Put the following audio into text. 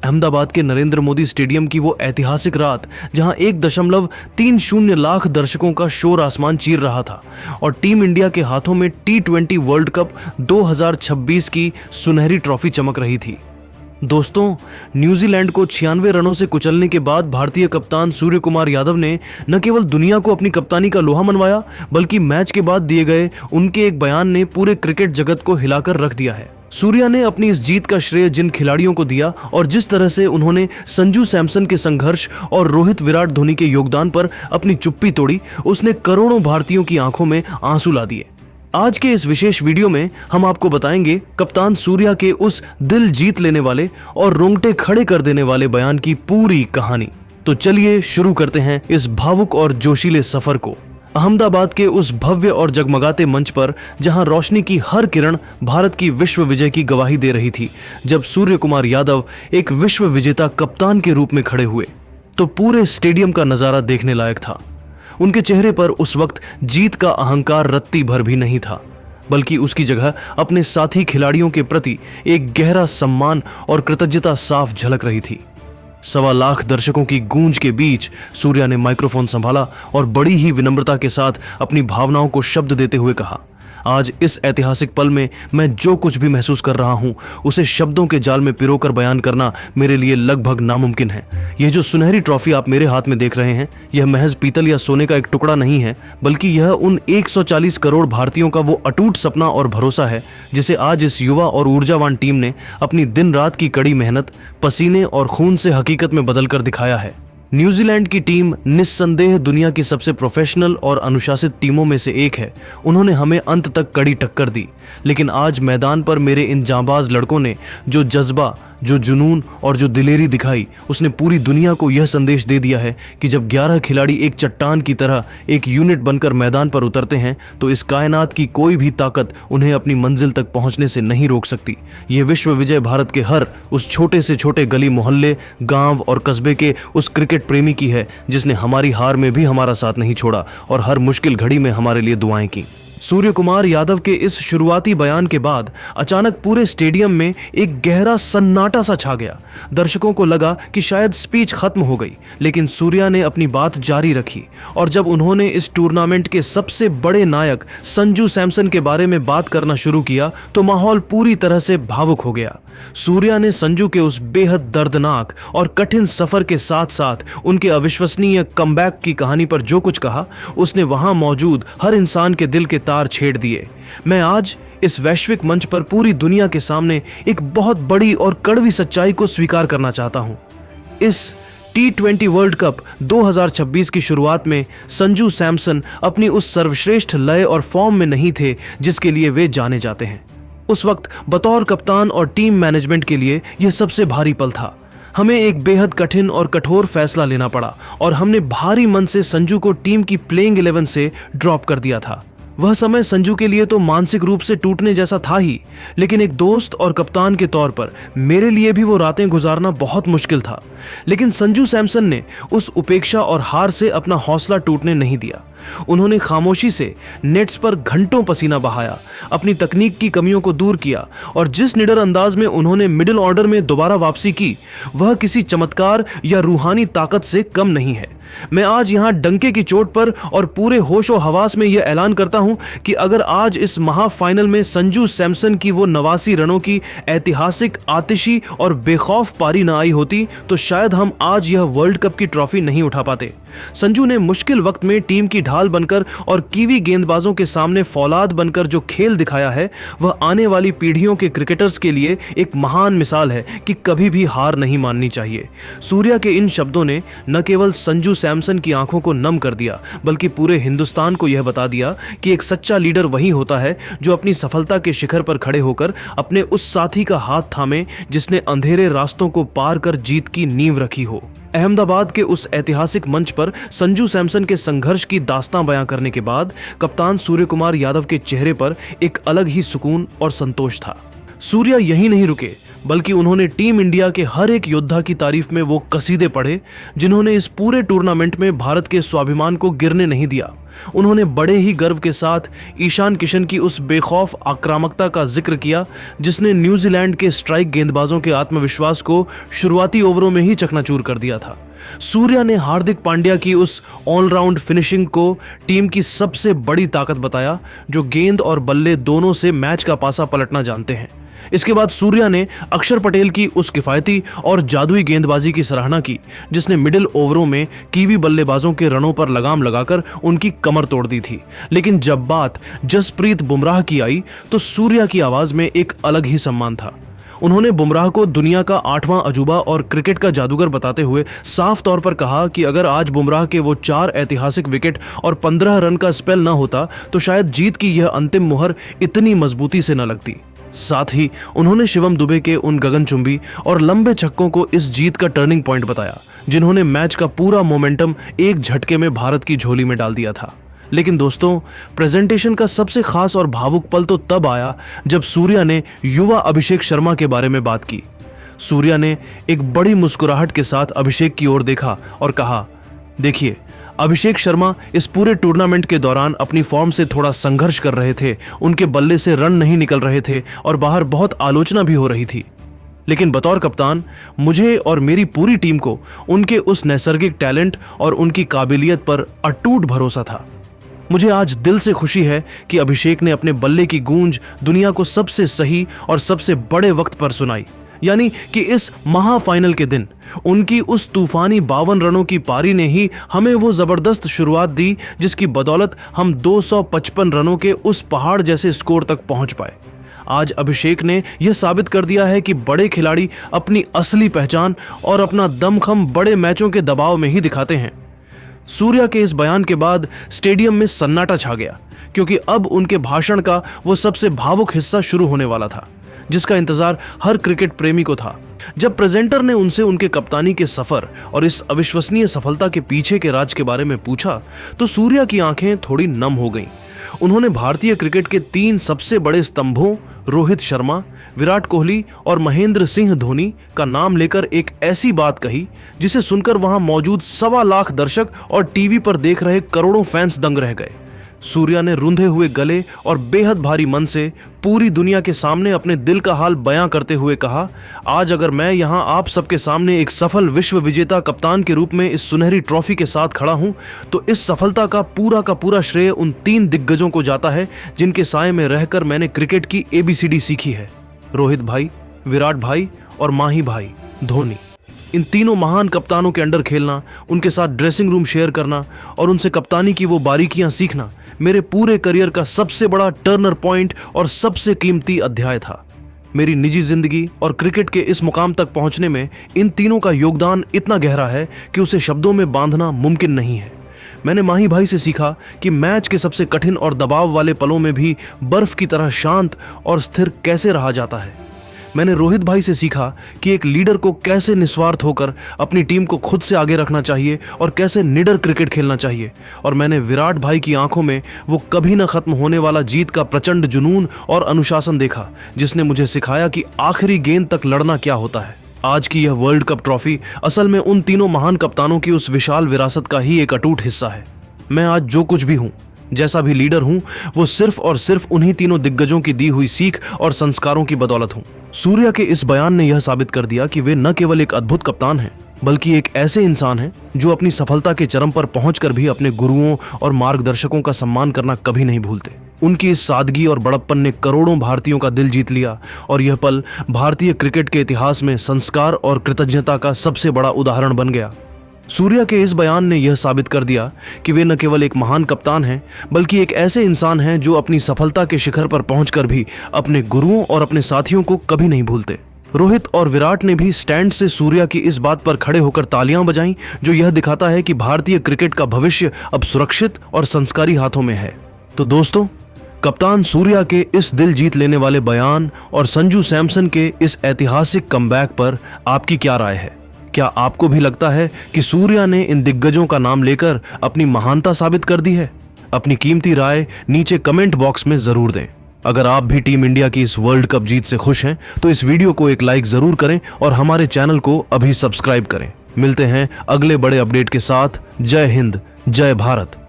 अहमदाबाद के नरेंद्र मोदी स्टेडियम की वो ऐतिहासिक रात जहां 1.30 लाख दर्शकों का शोर आसमान चीर रहा था और टीम इंडिया के हाथों में T20 वर्ल्ड कप 2026 की सुनहरी ट्रॉफी चमक रही थी। दोस्तों, न्यूजीलैंड को 96 रनों से कुचलने के बाद भारतीय कप्तान सूर्य कुमार यादव ने न केवल दुनिया को अपनी कप्तानी का लोहा मनवाया, बल्कि मैच के बाद दिए गए उनके एक बयान ने पूरे क्रिकेट जगत को हिलाकर रख दिया है। सूर्या ने अपनी इस जीत का श्रेय जिन खिलाड़ियों को दिया और जिस तरह से उन्होंने संजू सैमसन के संघर्ष और रोहित विराट धोनी के योगदान पर अपनी चुप्पी तोड़ी, उसने करोड़ों भारतीयों की आंखों में आंसू ला दिए। आज के इस विशेष वीडियो में हम आपको बताएंगे कप्तान सूर्या के उस दिल जीत लेने वाले और रोंगटे खड़े कर देने वाले बयान की पूरी कहानी। तो चलिए शुरू करते हैं इस भावुक और जोशीले सफर को। अहमदाबाद के उस भव्य और जगमगाते मंच पर जहां रोशनी की हर किरण भारत की विश्व विजय की गवाही दे रही थी, जब सूर्य कुमार यादव एक विश्व विजेता कप्तान के रूप में खड़े हुए, तो पूरे स्टेडियम का नजारा देखने लायक था। उनके चेहरे पर उस वक्त जीत का अहंकार रत्ती भर भी नहीं था, बल्कि उसकी जगह अपने साथी खिलाड़ियों के प्रति एक गहरा सम्मान और कृतज्ञता साफ झलक रही थी। 1.25 लाख दर्शकों की गूंज के बीच सूर्या ने माइक्रोफोन संभाला और बड़ी ही विनम्रता के साथ अपनी भावनाओं को शब्द देते हुए कहा, आज इस ऐतिहासिक पल में मैं जो कुछ भी महसूस कर रहा हूं, उसे शब्दों के जाल में पिरोकर बयान करना मेरे लिए लगभग नामुमकिन है। यह जो सुनहरी ट्रॉफी आप मेरे हाथ में देख रहे हैं, यह महज पीतल या सोने का एक टुकड़ा नहीं है, बल्कि यह उन 140 करोड़ भारतीयों का वो अटूट सपना और भरोसा है जिसे आज इस युवा और ऊर्जावान टीम ने अपनी दिन रात की कड़ी मेहनत, पसीने और खून से हकीकत में बदलकर दिखाया है। न्यूजीलैंड की टीम निस्संदेह दुनिया की सबसे प्रोफेशनल और अनुशासित टीमों में से एक है। उन्होंने हमें अंत तक कड़ी टक्कर दी, लेकिन आज मैदान पर मेरे इन जांबाज लड़कों ने जो जज्बा, जो जुनून और जो दिलेरी दिखाई, उसने पूरी दुनिया को यह संदेश दे दिया है कि जब 11 खिलाड़ी एक चट्टान की तरह एक यूनिट बनकर मैदान पर उतरते हैं, तो इस कायनात की कोई भी ताकत उन्हें अपनी मंजिल तक पहुंचने से नहीं रोक सकती। यह विश्व विजय भारत के हर उस छोटे से छोटे गली मोहल्ले, गांव और कस्बे के उस क्रिकेट प्रेमी की है जिसने हमारी हार में भी हमारा साथ नहीं छोड़ा और हर मुश्किल घड़ी में हमारे लिए दुआएं की। सूर्य कुमार यादव के इस शुरुआती बयान के बाद अचानक पूरे स्टेडियम में एक गहरा सन्नाटा सा छा गया। दर्शकों को लगा कि शायद स्पीच खत्म हो गई, लेकिन सूर्या ने अपनी बात जारी रखी और जब उन्होंने इस टूर्नामेंट के सबसे बड़े नायक संजू सैमसन के बारे में बात करना शुरू किया, तो माहौल पूरी तरह से भावुक हो गया। सूर्या ने संजू के उस बेहद दर्दनाक और कठिन सफर के साथ साथ उनके अविश्वसनीय कमबैक की कहानी पर जो कुछ कहा, उसने वहां मौजूद हर इंसान के दिल के तार छेड़ दिए। मैं आज इस वैश्विक मंच पर पूरी दुनिया के सामने एक बहुत बड़ी और कड़वी सच्चाई को स्वीकार करना चाहता हूं। इस T20 वर्ल्ड कप 2026 की शुरुआत में संजू सैमसन अपनी उस सर्वश्रेष्ठ लय और फॉर्म में नहीं थे जिसके लिए वे जाने जाते हैं। उस वक्त बतौर कप्तान और टीम मैनेजमेंट के लिए यह सबसे भारी पल था। हमें एक बेहद कठिन और कठोर फैसला लेना पड़ा और हमने भारी मन से संजू को टीम की प्लेइंग 11 से ड्रॉप कर दिया था। वह समय संजू के लिए तो मानसिक रूप से टूटने जैसा था ही, लेकिन एक दोस्त और कप्तान के तौर पर मेरे लिए भी वो रातें गुजारना बहुत मुश्किल था। लेकिन संजू सैमसन ने उस उपेक्षा और हार से अपना हौसला टूटने नहीं दिया। उन्होंने खामोशी से नेट्स पर घंटों पसीना बहाया, अपनी तकनीक की कमियों को दूर किया और जिस निडर अंदाज में उन्होंने मिडिल ऑर्डर में दोबारा वापसी की, वह किसी चमत्कार या रूहानी ताकत से कम नहीं है। मैं आज यहां डंके की चोट पर और पूरे होशो हवास में यह ऐलान करता हूं कि अगर आज इस महाफाइनल में संजू सैमसन की वो 89 रनों की ऐतिहासिक, आतिशी और बेखौफ पारी न आई होती, तो शायद हम आज यह वर्ल्ड कप की ट्रॉफी नहीं उठा पाते। संजू ने मुश्किल वक्त में टीम की ढाल बनकर और कीवी गेंदबाजों के सामने फौलाद बनकर जो खेल दिखाया है, वह आने वाली पीढ़ियों के क्रिकेटर्स के लिए एक महान मिसाल है कि कभी भी हार नहीं माननी चाहिए। सूर्या के इन शब्दों ने न केवल संजू सैमसन की आंखों को नम कर दिया, बल्कि पूरे हिंदुस्तान को यह बता दिया कि एक सच्चा लीडर वही होता है जो अपनी सफलता के शिखर पर खड़े होकर अपने उस साथी का हाथ थामे जिसने अंधेरे रास्तों को पार कर जीत की नींव रखी हो। अहमदाबाद के उस ऐतिहासिक मंच पर संजू सैमसन के संघर्ष की दास्तां बयां करने के बाद कप्तान सूर्य कुमार यादव के चेहरे पर एक अलग ही सुकून और संतोष था। सूर्या यहीं नहीं रुके, बल्कि उन्होंने टीम इंडिया के हर एक योद्धा की तारीफ में वो कसीदे पढ़े जिन्होंने इस पूरे टूर्नामेंट में भारत के स्वाभिमान को गिरने नहीं दिया। उन्होंने बड़े ही गर्व के साथ ईशान किशन की उस बेखौफ आक्रामकता का जिक्र किया जिसने न्यूजीलैंड के स्ट्राइक गेंदबाजों के आत्मविश्वास को शुरुआती ओवरों में ही चकनाचूर कर दिया था। सूर्या ने हार्दिक पांड्या की उस ऑलराउंड फिनिशिंग को टीम की सबसे बड़ी ताकत बताया, जो गेंद और बल्ले दोनों से मैच का पासा पलटना जानते हैं। इसके बाद सूर्या ने अक्षर पटेल की उस किफायती और जादुई गेंदबाजी की सराहना की जिसने मिडिल ओवरों में कीवी बल्लेबाजों के रनों पर लगाम लगाकर उनकी कमर तोड़ दी थी। लेकिन जब बात जसप्रीत बुमराह की आई तो सूर्या की आवाज में एक अलग ही सम्मान था। उन्होंने बुमराह को दुनिया का 8वां अजूबा और क्रिकेट का जादूगर बताते हुए साफ तौर पर कहा कि अगर आज बुमराह के वो 4 ऐतिहासिक विकेट और 15 रन का स्पेल न होता तो शायद जीत की यह अंतिम मुहर इतनी मजबूती से न लगती। साथ ही उन्होंने शिवम दुबे के उन गगनचुंबी और लंबे छक्कों को इस जीत का टर्निंग पॉइंट बताया जिन्होंने मैच का पूरा मोमेंटम एक झटके में भारत की झोली में डाल दिया था। लेकिन दोस्तों, प्रेजेंटेशन का सबसे खास और भावुक पल तो तब आया जब सूर्या ने युवा अभिषेक शर्मा के बारे में बात की। सूर्या ने एक बड़ी मुस्कुराहट के साथ अभिषेक की ओर देखा और कहा, देखिए, अभिषेक शर्मा इस पूरे टूर्नामेंट के दौरान अपनी फॉर्म से थोड़ा संघर्ष कर रहे थे, उनके बल्ले से रन नहीं निकल रहे थे और बाहर बहुत आलोचना भी हो रही थी। लेकिन बतौर कप्तान मुझे और मेरी पूरी टीम को उनके उस नैसर्गिक टैलेंट और उनकी काबिलियत पर अटूट भरोसा था। मुझे आज दिल से खुशी है कि अभिषेक ने अपने बल्ले की गूंज दुनिया को सबसे सही और सबसे बड़े वक्त पर सुनाई, यानी कि इस महाफाइनल के दिन उनकी उस तूफानी 52 रनों की पारी ने ही हमें वो जबरदस्त शुरुआत दी जिसकी बदौलत हम 255 रनों के उस पहाड़ जैसे स्कोर तक पहुंच पाए। आज अभिषेक ने यह साबित कर दिया है कि बड़े खिलाड़ी अपनी असली पहचान और अपना दमखम बड़े मैचों के दबाव में ही दिखाते हैं। सूर्या के इस बयान के बाद स्टेडियम में सन्नाटा छा गया क्योंकि अब उनके भाषण का वो सबसे भावुक हिस्सा शुरू होने वाला था जिसका इंतजार हर क्रिकेट प्रेमी को था। जब प्रेजेंटर ने उनसे उनके कप्तानी के सफर और इस अविश्वसनीय सफलता के पीछे के राज के बारे में पूछा तो सूर्या की आंखें थोड़ी नम हो गईं। उन्होंने भारतीय क्रिकेट के 3 सबसे बड़े स्तंभों रोहित शर्मा, विराट कोहली और महेंद्र सिंह धोनी का नाम लेकर एक ऐसी बात कही जिसे सुनकर वहां मौजूद 1.25 लाख दर्शक और टीवी पर देख रहे करोड़ों फैंस दंग रह गए। सूर्या ने रुंधे हुए गले और बेहद भारी मन से पूरी दुनिया के सामने अपने दिल का हाल बयां करते हुए कहा, आज अगर मैं यहां आप सबके सामने एक सफल विश्व विजेता कप्तान के रूप में इस सुनहरी ट्रॉफी के साथ खड़ा हूं तो इस सफलता का पूरा श्रेय उन 3 दिग्गजों को जाता है जिनके साए में रहकर मैंने क्रिकेट की ABCD सीखी है। रोहित भाई, विराट भाई और माही भाई धोनी। इन तीनों महान कप्तानों के अंडर खेलना, उनके साथ ड्रेसिंग रूम शेयर करना और उनसे कप्तानी की वो बारीकियां सीखना मेरे पूरे करियर का सबसे बड़ा टर्नर पॉइंट और सबसे कीमती अध्याय था। मेरी निजी जिंदगी और क्रिकेट के इस मुकाम तक पहुंचने में इन तीनों का योगदान इतना गहरा है कि उसे शब्दों में बांधना मुमकिन नहीं है। मैंने माही भाई से सीखा कि मैच के सबसे कठिन और दबाव वाले पलों में भी बर्फ की तरह शांत और स्थिर कैसे रहा जाता है। मैंने रोहित भाई से सीखा कि एक लीडर को कैसे निस्वार्थ होकर अपनी टीम को खुद से आगे रखना चाहिए और कैसे निडर क्रिकेट खेलना चाहिए। और मैंने विराट भाई की आंखों में वो कभी न खत्म होने वाला जीत का प्रचंड जुनून और अनुशासन देखा जिसने मुझे सिखाया कि आखिरी गेंद तक लड़ना क्या होता है। आज की यह वर्ल्ड कप ट्रॉफी असल में उन तीनों महान कप्तानों की उस विशाल विरासत का ही एक अटूट हिस्सा है। मैं आज जो कुछ भी हूँ, जैसा भी लीडर हूं, वो सिर्फ और सिर्फ उन्हीं तीनों दिग्गजों की दी हुई सीख और संस्कारों की बदौलत हूं। सूर्या के इस बयान ने यह साबित कर दिया कि वे न केवल एक अद्भुत कप्तान हैं बल्कि एक ऐसे इंसान हैं जो अपनी सफलता के चरम पर पहुंचकर भी अपने गुरुओं और मार्गदर्शकों का सम्मान करना कभी नहीं भूलते। उनकी इस सादगी और बड़प्पन ने करोड़ों भारतीयों का दिल जीत लिया और यह पल भारतीय क्रिकेट के इतिहास में संस्कार और कृतज्ञता का सबसे बड़ा उदाहरण बन गया। सूर्या के इस बयान ने यह साबित कर दिया कि वे न केवल एक महान कप्तान हैं बल्कि एक ऐसे इंसान हैं जो अपनी सफलता के शिखर पर पहुंचकर भी अपने गुरुओं और अपने साथियों को कभी नहीं भूलते। रोहित और विराट ने भी स्टैंड से सूर्या की इस बात पर खड़े होकर तालियां बजाईं, जो यह दिखाता है कि भारतीय क्रिकेट का भविष्य अब सुरक्षित और संस्कारी हाथों में है। तो दोस्तों, कप्तान सूर्या के इस दिल जीत लेने वाले बयान और संजू सैमसन के इस ऐतिहासिक कमबैक पर आपकी क्या राय है? क्या आपको भी लगता है कि सूर्या ने इन दिग्गजों का नाम लेकर अपनी महानता साबित कर दी है? अपनी कीमती राय नीचे कमेंट बॉक्स में जरूर दें। अगर आप भी टीम इंडिया की इस वर्ल्ड कप जीत से खुश हैं तो इस वीडियो को एक लाइक जरूर करें और हमारे चैनल को अभी सब्सक्राइब करें। मिलते हैं अगले बड़े अपडेट के साथ। जय हिंद, जय भारत।